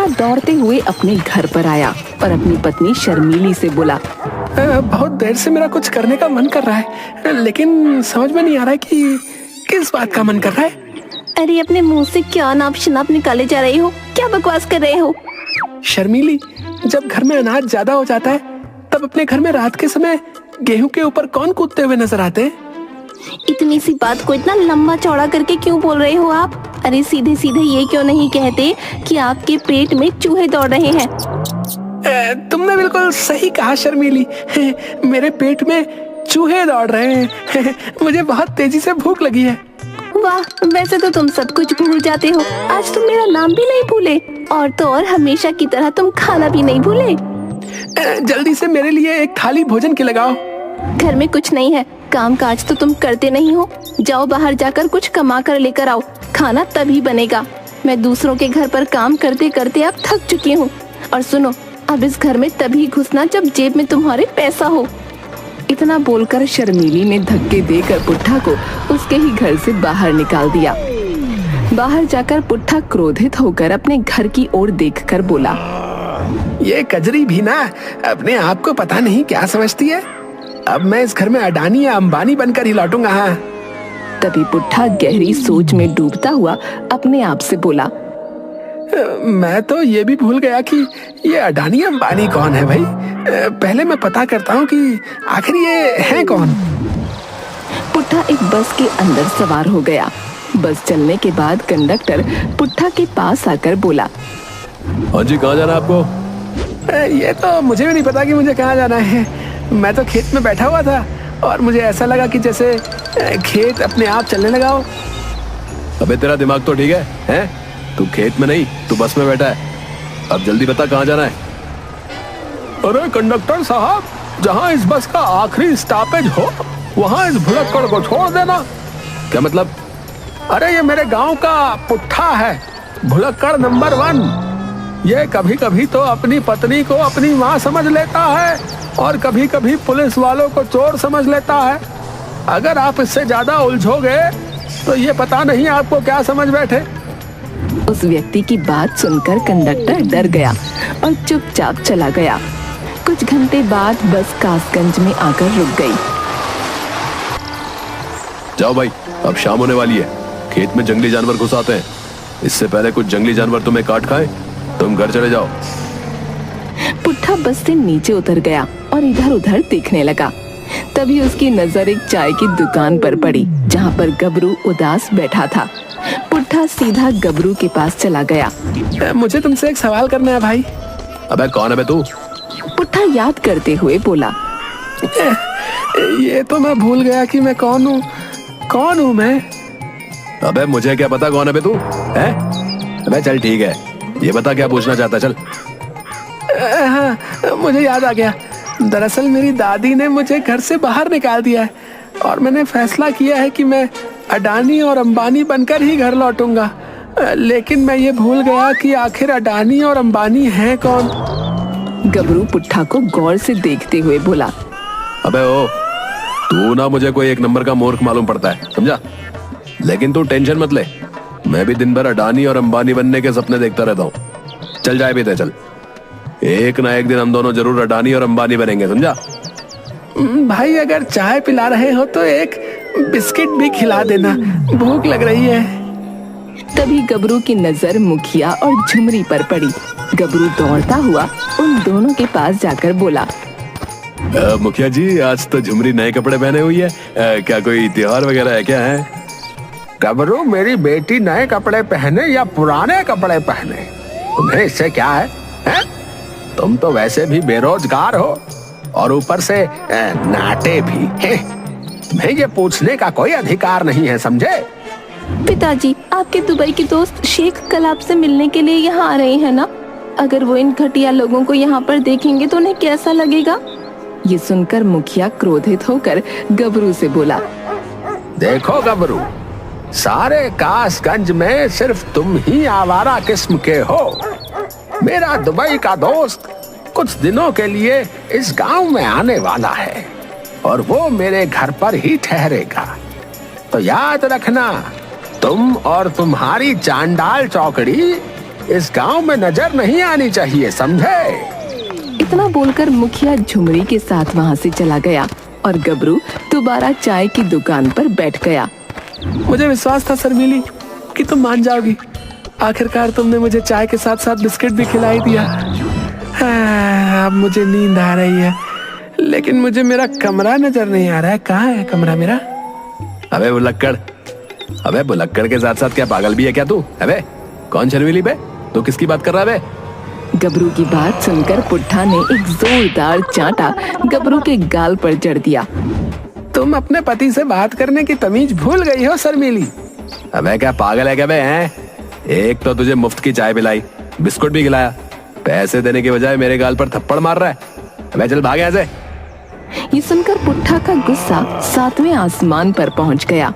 पुट्ठा दौड़ते हुए अपने घर पर आया और अपनी पत्नी शर्मीली से बोला, बहुत देर से मेरा कुछ करने का मन कर रहा है, लेकिन समझ में नहीं आ रहा है कि किस बात का मन कर रहा है। अरे अपने मुंह से क्या नाप शनाप निकाले जा रहे हो, क्या बकवास कर रहे हो? शर्मीली, जब घर में अनाज ज्यादा हो जाता है तब अपने घर में रात के समय गेहूं के ऊपर कौन कूदते हुए नजर आते हैं? इतनी सी बात को इतना लंबा चौड़ा करके क्यों बोल रहे हो आप? अरे सीधे सीधे ये क्यों नहीं कहते कि आपके पेट में चूहे दौड़ रहे हैं? तुमने बिल्कुल सही कहा शर्मीली, मेरे पेट में चूहे दौड़ रहे हैं। मुझे बहुत तेजी से भूख लगी है। वाह, वैसे तो तुम सब कुछ भूल जाते हो, आज तुम मेरा नाम भी नहीं भूले, और तो और हमेशा की तरह तुम खाना भी नहीं भूले। जल्दी से मेरे लिए एक थाली भोजन की लगाओ। घर में कुछ नहीं है, काम काज तो तुम करते नहीं हो, जाओ बाहर जाकर कुछ कमा कर लेकर आओ, खाना तभी बनेगा। मैं दूसरों के घर पर काम करते करते अब थक चुकी हूँ। और सुनो, अब इस घर में तभी घुसना जब जेब में तुम्हारे पैसा हो। इतना बोलकर शर्मीली ने धक्के देकर पुट्ठा को उसके ही घर से बाहर निकाल दिया। बाहर जाकर पुट्ठा क्रोधित होकर अपने घर की ओर देखकर बोला, ये कजरी भी ना अपने आप को पता नहीं क्या समझती है। अब मैं इस घर में अडानी या अंबानी बनकर ही लौटूंगा। हाँ। तभी पुट्ठा गहरी सोच में डूबता हुआ अपने आप से बोला, मैं तो ये भी भूल गया कि ये अडानी अंबानी कौन है भाई। पहले मैं पता करता हूँ कि आखिर ये है कौन। पुट्ठा एक बस के अंदर सवार हो गया। बस चलने के बाद कंडक्टर पुट्ठा के पास आकर बोला, हाँ जी, कहाँ जाना है आपको? ये तो मुझे भी नहीं पता कि मुझे कहाँ जाना है। मैं तो खेत में बैठा हुआ था और मुझे ऐसा लगा कि जैसे खेत अपने आप चलने लगा हो। अबे तेरा दिमाग तो ठीक है, हैं? तू खेत में नहीं, तू बस में बैठा है। अब जल्दी बता कहाँ जाना है? अरे कंडक्टर साहब, जहाँ इस बस का आखिरी स्टॉपेज हो वहाँ इस भुलक्कड़ को छोड़ देना। क्या मतलब? अरे ये मेरे गांव का पुट्ठा है, भुलक्कड़ नंबर 1। ये कभी कभी तो अपनी पत्नी को अपनी माँ समझ लेता है और कभी कभी पुलिस वालों को चोर समझ लेता है। अगर आप इससे ज्यादा उलझोगे तो ये पता नहीं आपको क्या समझ बैठे। उस व्यक्ति की बात सुनकर कंडक्टर डर गया और चुपचाप चला गया। कुछ घंटे बाद बस कासगंज में आकर रुक गई। जाओ भाई, अब शाम होने वाली है। खेत में जंगली जानवर घुस आते हैं। इससे पहले कुछ जंगली जानवर तुम्हें काट खाए, तुम घर चले जाओ। पुट्ठा बस से नीचे उतर गया और इधर उधर देखने लगा। तभी उसकी नजर एक चाय की दुकान पर पड़ी, जहाँ पर गबरू उदास बैठा था। पुट्ठा सीधा गबरू के पास चला गया। मुझे तुमसे एक सवाल करना है भाई। अबे कौन है बे तू? पुट्ठा याद करते हुए बोला, ये तो मैं भूल गया कि मैं कौन हूँ। कौन हूँ मैं? अबे मुझे क्या पता कौन है बे तू, है? अबे चल ठीक है, ये बता क्या पूछना चाहता, चल। हाँ, मुझे याद आ गया। दरअसल मेरी दादी ने मुझे घर से बाहर निकाल दिया है और मैंने फैसला किया है कि मैं अडानी और अंबानी बनकर ही घर लौटूंगा। लेकिन मैं ये भूल गया कि आखिर अडानी और अंबानी हैं कौन। गबरू पुट्ठा को गौर से देखते हुए बोला, अबे ओ, तू ना मुझे कोई एक नंबर का मूर्ख मालूम पड़ता है, समझा? लेकिन तू टेंशन मत ले, मैं भी दिन भर अडानी और अंबानी बनने के सपने देखता रहता हूँ। चल जाए भी चल, एक ना एक दिन हम दोनों जरूर अडानी और अंबानी बनेंगे, समझा? भाई अगर चाय पिला रहे हो तो एक बिस्किट भी खिला देना, भूख लग रही है। तभी गबरू की नजर मुखिया और झुमरी पर पड़ी। गबरू दौड़ता हुआ उन दोनों के पास जाकर बोला, मुखिया जी, आज तो झुमरी नए कपड़े पहने हुई है, क्या कोई त्योहार वगैरह है क्या? है गबरू, मेरी बेटी नए कपड़े पहने या पुराने कपड़े पहने, तुम्हें इससे क्या है? तुम तो वैसे भी बेरोजगार हो और ऊपर से नाटे भी हैं। तुम्हें ये पूछने का कोई अधिकार नहीं है, समझे? पिताजी, आपके दुबई के दोस्त शेख कल आपसे मिलने के लिए यहाँ आ रहे हैं ना? अगर वो इन घटिया लोगों को यहाँ पर देखेंगे तो उन्हें कैसा लगेगा? ये सुनकर मुखिया क्रोधित होकर गबरू से बोला, देखो गबरू, सारे कासगंज में सिर्फ तुम ही आवारा किस्म के हो। मेरा दुबई का दोस्त कुछ दिनों के लिए इस गांव में आने वाला है और वो मेरे घर पर ही ठहरेगा। तो याद रखना, तुम और तुम्हारी चांडाल चौकड़ी इस गांव में नजर नहीं आनी चाहिए, समझे? इतना बोलकर मुखिया झुमरी के साथ वहाँ से चला गया और गबरू दोबारा चाय की दुकान पर बैठ गया। मुझे विश्वास था शर्मीली कि तुम मान जाओगी। आखिरकार तुमने मुझे चाय के साथ साथ बिस्किट भी खिलाई दिया। अब मुझे नींद आ रही है, लेकिन मुझे मेरा कमरा नजर नहीं आ रहा है। कहाँ है कमरा मेरा? अबे बुलक्कड़, अबे बुलक्कड़ के साथ साथ क्या पागल भी है क्या तू? अबे कौन शर्मीली बे? तू किसकी बात कर रहा है बे? गबरू की बात सुनकर पुट्ठा ने एक जोरदार चांटा गबरू के गाल पर जड़ दिया। तुम अपने पति से बात करने की तमीज भूल गई हो शर्मीली। अबे क्या पागल है क्या बे? हैं? एक तो तुझे मुफ्त की चाय पिलाई, बिस्कुट भी खिलाया, पैसे देने के बजाय मेरे गाल पर थप्पड़ मार रहा है। अबे चल भाग यहाँ से। ये सुनकर पुट्ठा का गुस्सा 7वें आसमान पर पहुंच गया।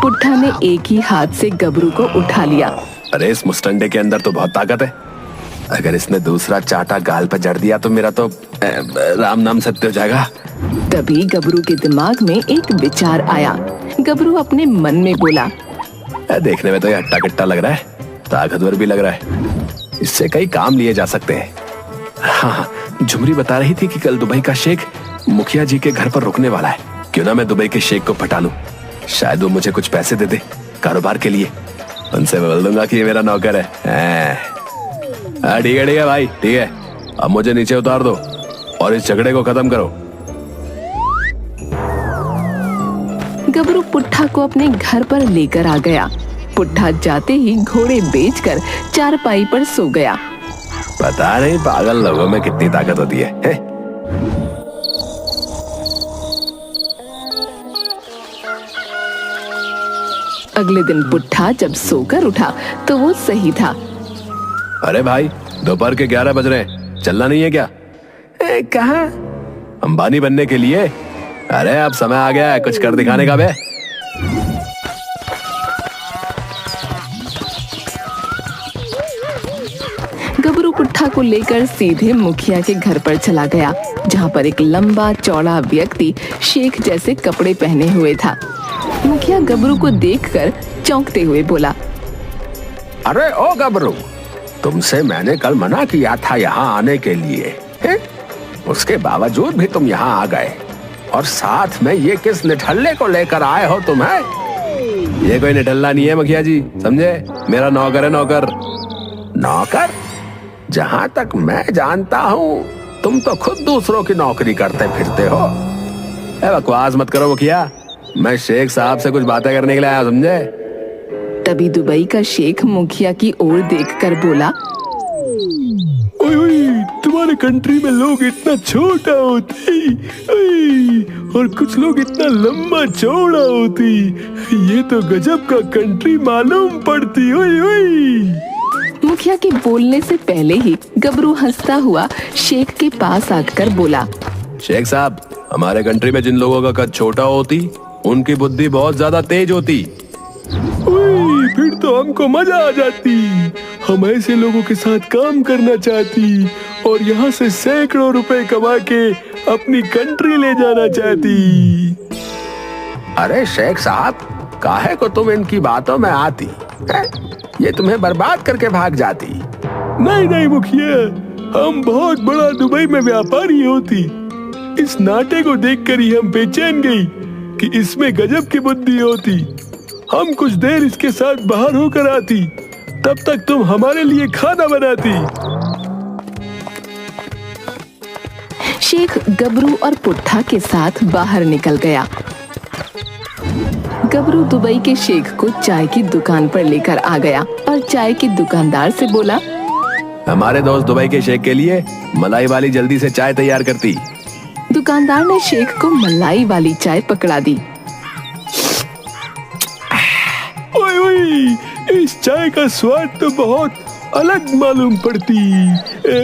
पुट्ठा ने एक ही हाथ से गबरू को उठा लिया। अरे इस मुस्टंडे के अंदर तो बहुत ताकत है। अगर इसने दूसरा चाटा गाल पर जड़ दिया तो मेरा तो राम नाम सत्य हो जाएगा। तभी गबरू के दिमाग में एक विचार आया। गबरू अपने मन में बोला, देखने में तो ये हट्टा कट्टा लग रहा है, ताकतवर भी लग रहा है, इससे कई काम लिए जा सकते हैं। हाँ, झुमरी बता रही थी कि कल दुबई का शेख मुखिया जी के घर पर रुकने वाला है। क्यों ना मैं दुबई के शेख को पटा लूं, शायद वो मुझे कुछ पैसे दे दे कारोबार के लिए। उनसे बोल दूंगा कि ये मेरा नौकर है। ठीक है भाई, ठीक है। अब मुझे नीचे उतार दो और इस झगड़े को खत्म करो। गबरू पुट्ठा को अपने घर पर लेकर आ गया। पुट्ठा जाते ही घोड़े बेचकर चारपाई पर सो गया। पता नहीं पागल लोगों में कितनी ताकत होती है? अगले दिन पुट्ठा जब सोकर उठा तो वो सही था। अरे भाई, दोपहर के 11 बज रहे हैं, चलना नहीं है क्या? कहाँ? अंबानी बनने के लिए। अरे अब समय आ गया है कुछ कर दिखाने का बे। गबरू पुट्ठा को लेकर सीधे मुखिया के घर पर चला गया, जहाँ पर एक लंबा चौड़ा व्यक्ति शेख जैसे कपड़े पहने हुए था। मुखिया गबरू को देखकर चौंकते हुए बोला, अरे ओ गबरू, तुमसे मैंने कल मना किया था यहाँ आने के लिए, है? उसके बावजूद भी तुम यहाँ आ गए, और साथ में ये किस निठल्ले को लेकर आए हो तुम्हें? ये कोई निठल्ला नहीं है मुखिया जी, समझे? मेरा नौकर है, नौकर। नौकर? जहाँ तक मैं जानता हूँ तुम तो खुद दूसरों की नौकरी करते फिरते हो। बकवास मत करो मुखिया, मैं शेख साहब से कुछ बातें करने के लिए आया, समझे? तभी दुबई का शेख मुखिया की ओर देखकर बोला, ओए, तुम्हारे कंट्री में लोग इतना छोटा होते और कुछ लोग इतना लंबा चौड़ा होती। ये तो गजब का कंट्री मालूम पड़ती। ओए ओए। मुखिया के बोलने से पहले ही गबरू हंसता हुआ शेख के पास आकर बोला, शेख साहब, हमारे कंट्री में जिन लोगों का कद छोटा होती उनकी बुद्धि बहुत ज्यादा तेज होती। फिर तो हमको मजा आ जाती, हम ऐसे लोगों के साथ काम करना चाहती और यहाँ से सैकड़ों रुपए कमा के अपनी कंट्री ले जाना चाहती। अरे शेख साहब, काहे को तुम इनकी बातों में आती है? ये तुम्हें बर्बाद करके भाग जाती। नहीं नहीं मुखिया, हम बहुत बड़ा दुबई में व्यापारी होती। इस नाटे को देखकर ही हम बेचैन गई कि इसमें गजब की बुद्धि होती। हम कुछ देर इसके साथ बाहर होकर आती, तब तक तुम हमारे लिए खाना बनाती। शेख गबरू और पुट्ठा के साथ बाहर निकल गया। गबरू दुबई के शेख को चाय की दुकान पर लेकर आ गया और चाय के दुकानदार से बोला, हमारे दोस्त दुबई के शेख के लिए मलाई वाली जल्दी से चाय तैयार करती। दुकानदार ने शेख को मलाई वाली चाय पकड़ा दी। ओए ओए, इस चाय का स्वाद तो बहुत अलग मालूम पड़ती।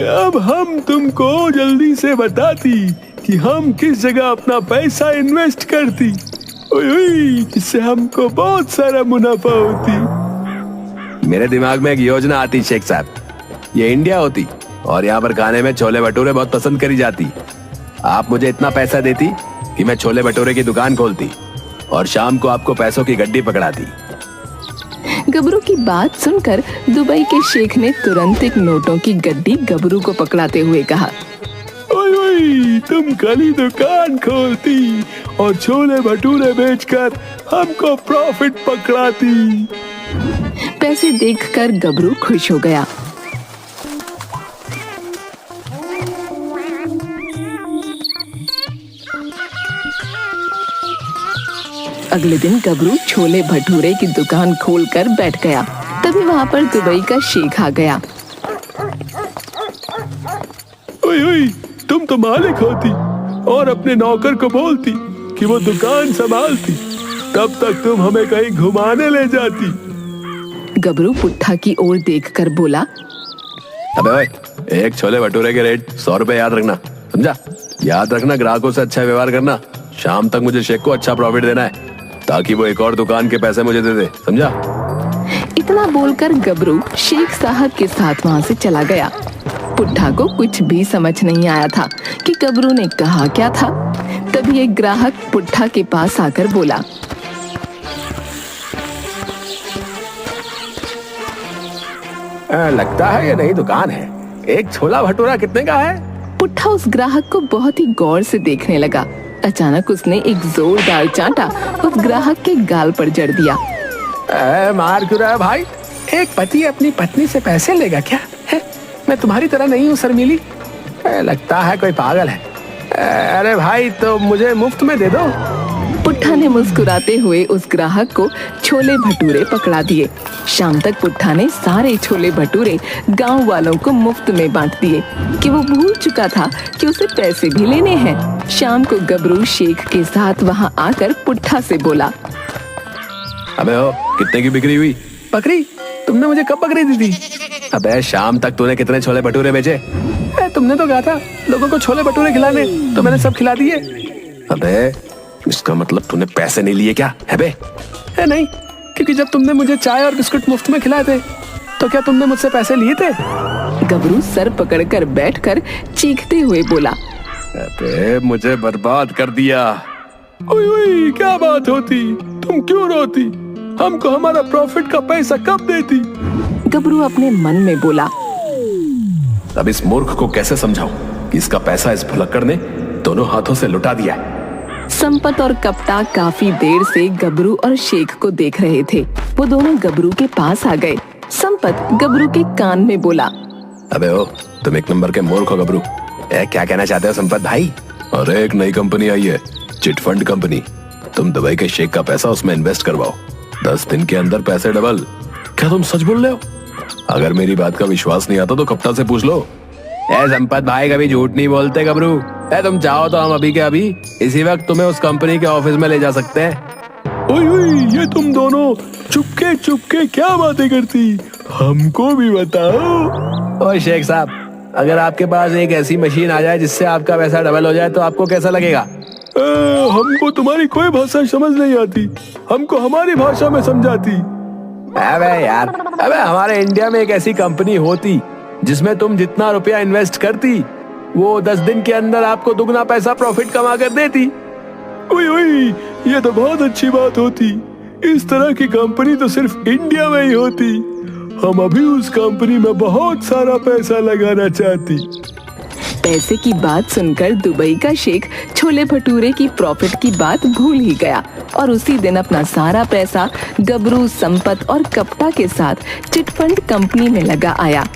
अब हम तुमको जल्दी से बताती कि हम किस जगह अपना पैसा इन्वेस्ट करती। ओए ओए, इससे हमको बहुत सारा मुनाफा होती। मेरे दिमाग में एक योजना आती शेख साहब, ये इंडिया होती और यहाँ पर खाने में छोले भटूरे बहुत पसंद करी जाती। आप मुझे इतना पैसा देती कि मैं छोले भटूरे की दुकान खोलती और शाम को आपको पैसों की गड्डी पकड़ाती। गबरू की बात सुनकर दुबई के शेख ने तुरंत एक नोटों की गड्डी गबरू को पकड़ाते हुए कहा, ओए ओए, तुम कली दुकान खोलती और छोले भटूरे बेचकर हमको प्रॉफिट पकड़ाती। पैसे देखकर गबरू खुश हो गया। अगले दिन गबरू छोले भटूरे की दुकान खोलकर बैठ गया। तभी वहाँ पर दुबई का शेख आ गया। ओए ओए, तुम तो मालिक होती और अपने नौकर को बोलती कि वो दुकान संभालती, तब तक तुम हमें कहीं घुमाने ले जाती। गबरू पुट्ठा की ओर देखकर बोला, अबे ओए, एक छोले भटूरे के रेट 100 रुपए याद रखना, समझा? याद रखना, ग्राहकों से अच्छा व्यवहार करना। शाम तक मुझे शेख को अच्छा प्रॉफिट देना है ताकि वो एक और दुकान के पैसे मुझे दे दे, समझा? इतना बोलकर गबरू शेख साहब के साथ वहाँ से चला गया। पुट्ठा को कुछ भी समझ नहीं आया था कि गबरू ने कहा क्या था। तभी एक ग्राहक पुट्ठा के पास आकर बोला, लगता है ये नई दुकान है। एक छोला भटूरा कितने का है? पुट्ठा उस ग्राहक को बहुत ही गौर से देखने लगा। अचानक उसने एक जोरदार चांटा उस ग्राहक के गाल पर जड़ दिया। मार क्यों रहा है भाई? एक पति अपनी पत्नी से पैसे लेगा क्या? है? मैं तुम्हारी तरह नहीं हूँ शर्मीली। लगता है कोई पागल है। अरे भाई, तो मुझे मुफ्त में दे दो। पुट्ठा ने मुस्कुराते हुए उस ग्राहक को छोले भटूरे पकड़ा दिए। शाम तक पुट्ठा ने सारे छोले भटूरे गांव वालों को मुफ्त में बांट दिए कि वो भूल चुका था कि उसे पैसे भी लेने हैं। शाम को गबरू शेख के साथ वहां आकर पुट्ठा से बोला, अबे हो, कितने की बिक्री हुई? बकरी? तुमने मुझे कब बकरी दी थी? अबे शाम तक तूने कितने छोले भटूरे बेचे? तुमने तो कहा था लोगों को छोले भटूरे खिलाने, तो मैंने सब खिला दिए। अबे इसका मतलब तूने पैसे नहीं लिए क्या है बे? नहीं, क्योंकि जब तुमने मुझे चाय और बिस्कुट मुफ्त में खिलाए थे तो क्या तुमने मुझसे पैसे लिए थे? गबरू सर पकड़कर बैठकर चीखते हुए बोला, अबे मुझे बर्बाद कर दिया। ओए ओए, क्या बात होती? तुम क्यों रोती? हमको हमारा प्रॉफिट का पैसा कब देती? गबरू अपने मन में बोला, अब इस मूर्ख को कैसे समझाऊं कि इसका पैसा इस भुलक्कड़ ने दोनों हाथों से लुटा दिया है। संपत और कप्ता काफी देर से गबरू और शेख को देख रहे थे। वो दोनों गबरू के पास आ गए। संपत गबरू के कान में बोला, अबे ओ, तुम एक नंबर के मूर्ख हो गबरू। क्या कहना चाहते हो संपत भाई? अरे एक नई कंपनी आई है, चिट फंड कंपनी। तुम दुबई के शेख का पैसा उसमें इन्वेस्ट करवाओ, 10 दिन के अंदर पैसे डबल। क्या तुम सच बोल रहे हो? अगर मेरी बात का विश्वास नहीं आता तो कप्ता से पूछ लो। संपत भाई कभी झूठ नहीं बोलते गबरू। तुम चाहो तो हम अभी के अभी इसी वक्त तुम्हें उस कंपनी के ऑफिस में ले जा सकते हैं। ओए ओए, ये तुम दोनों चुपके चुपके क्या बातें करती? हमको भी बताओ। ओए शेख साहब, अगर आपके पास एक ऐसी मशीन आ जाए जिससे आपका पैसा डबल हो जाए तो आपको कैसा लगेगा? हमको तुम्हारी कोई भाषा समझ नहीं आती, हमको हमारी भाषा में समझाती। अबे यार, अबे हमारे इंडिया में एक ऐसी कंपनी होती जिसमें तुम जितना रुपया इन्वेस्ट करती वो 10 दिन के अंदर आपको दुगना पैसा प्रॉफिट कमा कर देती। ओए ओए, ये तो बहुत अच्छी बात होती। इस तरह की कंपनी तो सिर्फ इंडिया में ही होती। हम अभी उस कंपनी में बहुत सारा पैसा लगाना चाहती। पैसे की बात सुनकर दुबई का शेख छोले भटूरे की प्रॉफिट की बात भूल ही गया और उसी दिन अपना सारा पैसा गबरू, संपत और कप्ता के साथ चिटफंड कंपनी में लगा आया।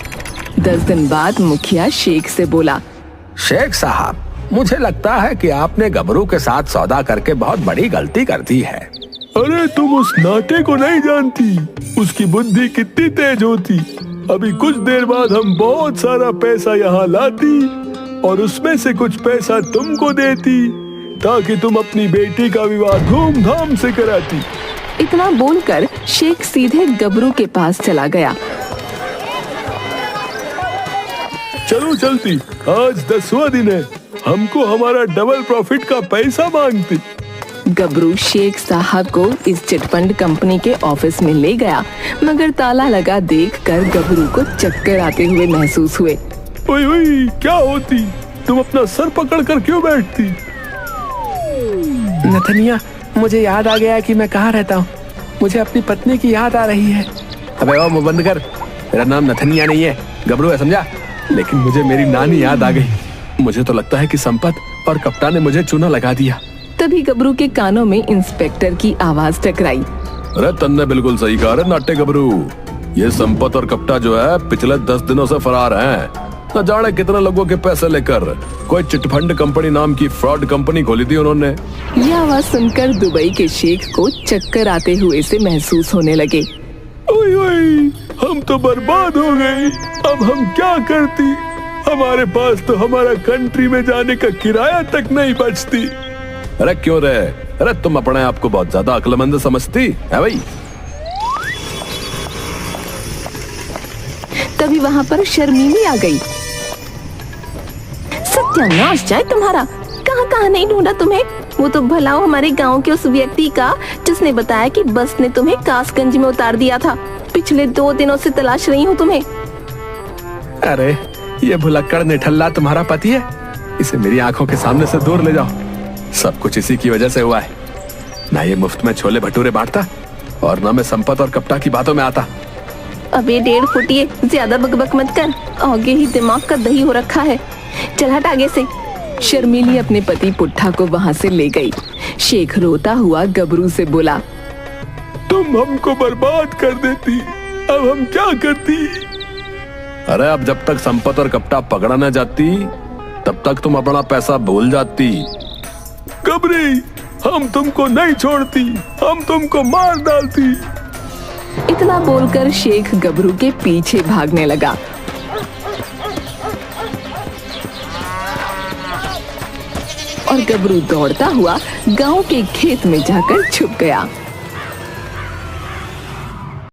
10 दिन बाद मुखिया शेख से बोला, शेख साहब, मुझे लगता है कि आपने गबरू के साथ सौदा करके बहुत बड़ी गलती कर दी है। अरे तुम उस नाटे को नहीं जानती, उसकी बुद्धि कितनी तेज होती। अभी कुछ देर बाद हम बहुत सारा पैसा यहाँ लाती और उसमें से कुछ पैसा तुमको देती ताकि तुम अपनी बेटी का विवाह धूमधाम से कराती। इतना बोलकर शेख सीधे गबरू के पास चला गया। चलो चलती, आज 10वां दिन है, हमको हमारा डबल प्रॉफिट का पैसा मांगती। गबरू शेख साहब को इस चिटफंड कंपनी के ऑफिस में ले गया, मगर ताला लगा देखकर गबरू को चक्कर आते हुए महसूस हुए। ओए ओए, क्या होती? तुम अपना सर पकड़ कर क्यों बैठती? नथनिया, मुझे याद आ गया कि मैं कहाँ रहता हूँ। मुझे अपनी पत्नी की याद आ रही है। अबे ओ मुंह बंद कर, मेरा नाम नथनिया नहीं है, गबरू है, समझा? लेकिन मुझे मेरी नानी याद आ गई। मुझे तो लगता है कि संपत और कप्तान ने मुझे चूना लगा दिया। तभी गबरू के कानों में इंस्पेक्टर की आवाज टकराई। अरे तन्ने बिल्कुल सही कहा रे नाट्य गबरू, ये संपत और कप्ता जो है पिछले 10 दिनों से फरार हैं। न जाने कितने लोगों के पैसे लेकर कोई चिटफंड कंपनी नाम की फ्रॉड कंपनी खोली थी उन्होंने। यह आवाज सुनकर दुबई के शेख को चक्कर आते हुए से महसूस होने लगे। ओए ओए, हम तो बर्बाद हो गए। अब हम क्या करती? हमारे पास तो हमारा कंट्री में जाने का किराया तक नहीं बचती। अरे क्यों रे? अरे तुम अपने आप को बहुत ज्यादा अक्लमंद समझती है भाई। तभी वहाँ पर शर्मीली आ गई। सत्यानाश जाए तुम्हारा, कहाँ कहाँ नहीं ढूंढा तुम्हें। वो तो भलाओ हमारे गांव के उस व्यक्ति का जिसने बताया कि बस ने तुम्हें कासगंज में उतार दिया था। पिछले 2 दिनों से तलाश रही हूँ तुम्हें। अरे ये भुलक्कड़ निठल्ला तुम्हारा पति है, इसे मेरी आंखों के सामने से दूर ले जाओ। सब कुछ इसी की वजह से हुआ है। ना ये मुफ्त में छोले भटूरे बांटता और ना मैं संपत और कप्ता की बातों में आता। अबे 1.5 फुटिए, ज्यादा बकबक मत कर, आगे ही दिमाग का दही हो रखा है। चल हट आगे से। शर्मीली अपने पति पुट्ठा को वहाँ से ले गई। शेख रोता हुआ गबरू से बोला, तुम हमको बर्बाद कर देती, अब हम क्या करती? अरे अब जब तक संपत और कप्ता पकड़ा न जाती तब तक तुम अपना पैसा भूल जाती। गबरी, हम तुमको नहीं छोड़ती, हम तुमको मार डालती। इतना बोलकर शेख गबरू के पीछे भागने लगा। और गबरू दौड़ता हुआ गांव के खेत में जाकर छुप गया।